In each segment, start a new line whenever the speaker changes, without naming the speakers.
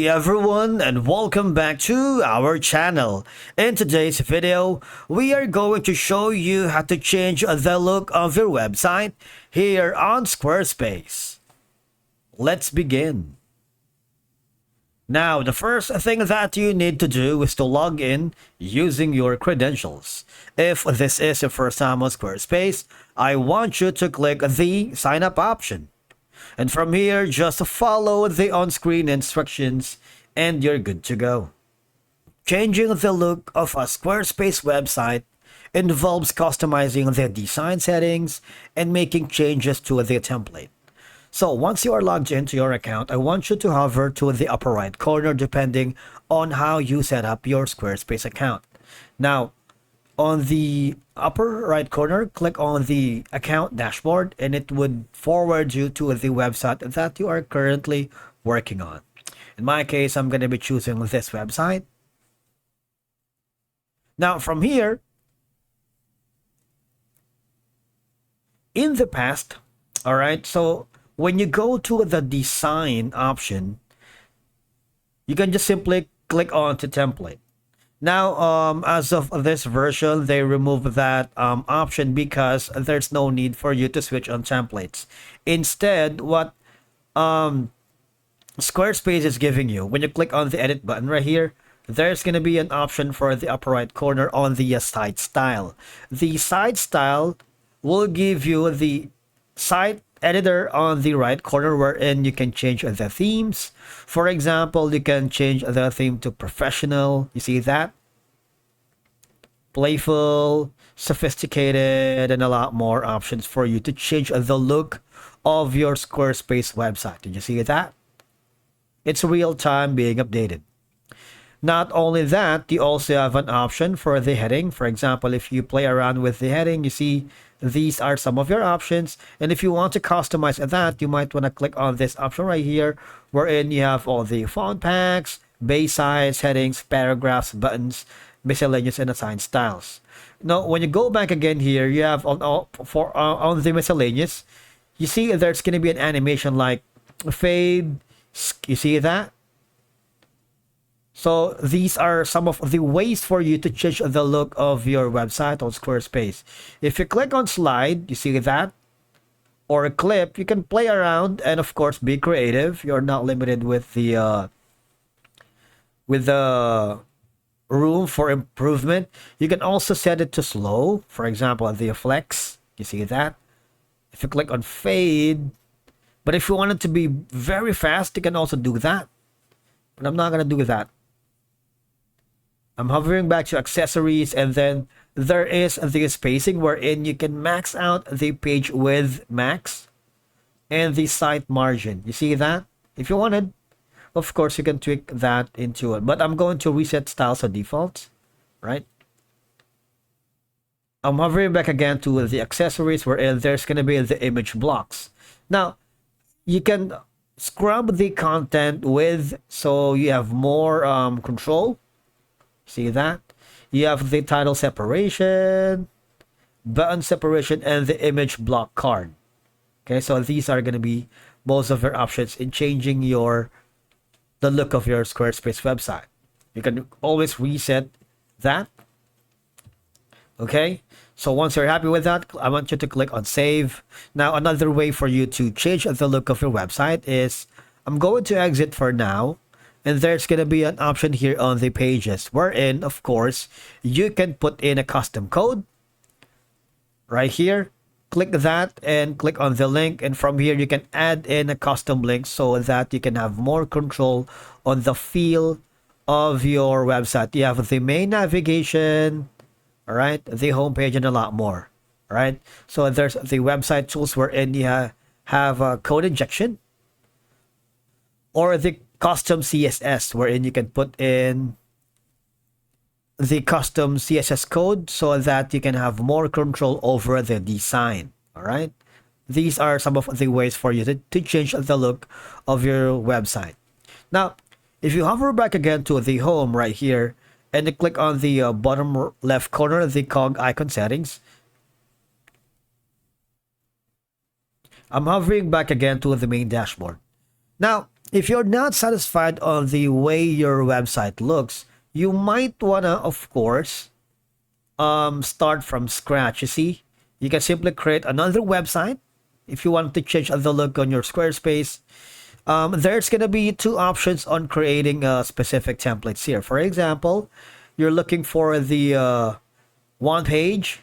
Hey everyone, and welcome back to our channel. In today's video, we are going to show you how to change the look of your website here on Squarespace. Let's begin. Now, the first thing that you need to do is to log in using your credentials. If this is your first time on Squarespace, I want you to click the sign up option. And from here, just follow the on-screen instructions and you're good to go. Changing the look of a Squarespace website involves customizing the design settings and making changes to the template. So once you are logged into your account, I want you to hover to the upper right corner depending on how you set up your Squarespace account. Now, on the upper right corner, click on the account dashboard and it would forward you to the website that you are currently working on. In my case, I'm going to be choosing this website. Now from here, in the past, all right, so when you go to the design option, you can just simply click on to template. Now, as of this version, they remove that option because there's no need for you to switch on templates. Instead, what Squarespace is giving you, when you click on the edit button right here, there's going to be an option for the upper right corner on the site style. The site style will give you the site editor on the right corner wherein you can change the themes. For example, you can change the theme to professional. You see that? Playful, sophisticated, and a lot more options for you to change the look of your Squarespace website. Did you see that? It's real time being updated. Not only that, you also have an option for the heading. For example, if you play around with the heading, you see these are some of your options. And if you want to customize that, you might want to click on this option right here, wherein you have all the font packs, base size, headings, paragraphs, buttons, miscellaneous, and assigned styles. Now, when you go back again here, you have on the miscellaneous, you see there's going to be an animation like fade. You see that? So these are some of the ways for you to change the look of your website on Squarespace. If you click on slide, you see that? Or a clip, you can play around and of course be creative. You're not limited with the room for improvement. You can also set it to slow. For example, the flex, you see that? If you click on fade, but if you want it to be very fast, you can also do that. But I'm not going to do that. I'm hovering back to accessories, and then there is the spacing wherein you can max out the page width max and the site margin. You see that? If you wanted, of course, you can tweak that into it. But I'm going to reset styles to default, right? I'm hovering back again to the accessories wherein there's going to be the image blocks. Now, you can scrub the content width so you have more control. See that? You have the title separation, button separation, and the image block card. Okay, so these are going to be most of your options in changing the look of your Squarespace website. You can always reset that. Okay, so once you're happy with that, I want you to click on save. Now, another way for you to change the look of your website is, I'm going to exit for now. And there's going to be an option here on the pages wherein, of course, you can put in a custom code right here. Click that and click on the link. And from here, you can add in a custom link so that you can have more control on the feel of your website. You have the main navigation, all right, the homepage, and a lot more. All right. So there's the website tools wherein you have a code injection or the custom CSS wherein you can put in the custom CSS code so that you can have more control over the design. All right. These are some of the ways for you to change the look of your website. Now, if you hover back again to the home right here and you click on the bottom left corner, the cog icon settings, I'm hovering back again to the main dashboard. Now, if you're not satisfied on the way your website looks, you might wanna, of course, start from scratch. You see, you can simply create another website if you want to change the look on your Squarespace. There's gonna be two options on creating specific templates here. For example, you're looking for the one page,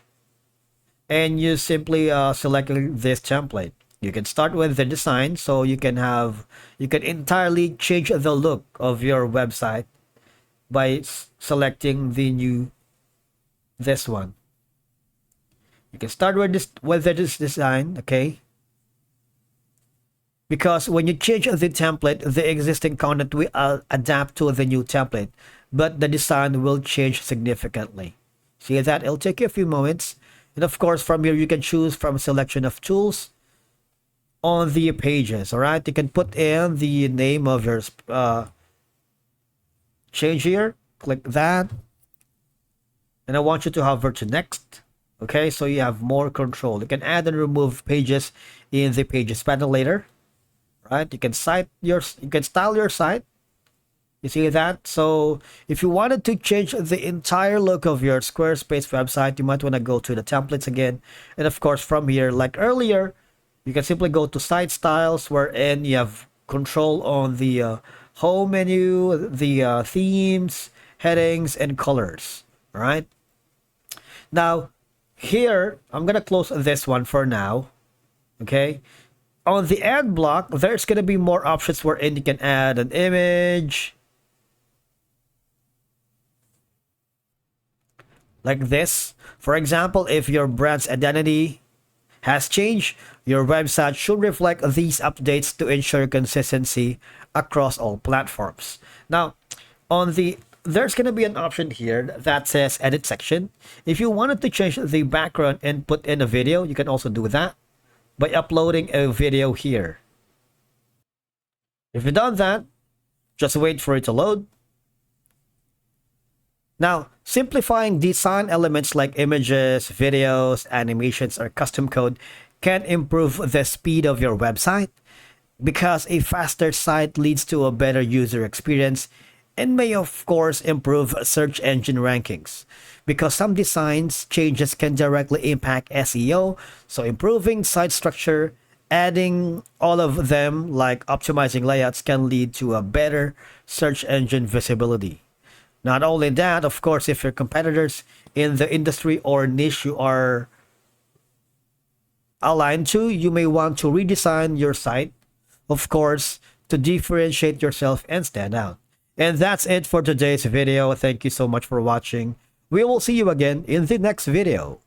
and you simply select this template. You can start with the design, so you can entirely change the look of your website by selecting this one. You can start with this design, okay? Because when you change the template, the existing content will adapt to the new template, but the design will change significantly. See that? It'll take you a few moments. And of course, from here, you can choose from a selection of tools on the pages, all right? You can put in the name of your change here. Click that. And I want you to hover to next. Okay, so you have more control. You can add and remove pages in the pages panel later. Right? You can style your site. You see that? So if you wanted to change the entire look of your Squarespace website, you might want to go to the templates again. And of course, from here, like earlier, you can simply go to site styles, wherein you have control on the home menu, the themes, headings, and colors. All right. Now, here, I'm going to close this one for now. Okay. On the ad block, there's going to be more options wherein you can add an image. Like this. For example, if your brand's identity has changed, your website should reflect these updates to ensure consistency across all platforms. Now, there's going to be an option here that says edit section. If you wanted to change the background and put in a video, you can also do that by uploading a video here. If you've done that, just wait for it to load. Now, simplifying design elements like images, videos, animations, or custom code can improve the speed of your website, because a faster site leads to a better user experience and may of course improve search engine rankings, because some designs changes can directly impact SEO. So improving site structure, adding all of them like optimizing layouts, can lead to a better search engine visibility. Not only that, of course, if your competitors in the industry or niche you are aligned to, you may want to redesign your site, of course, to differentiate yourself and stand out. And that's it for today's video. Thank you so much for watching. We will see you again in the next video.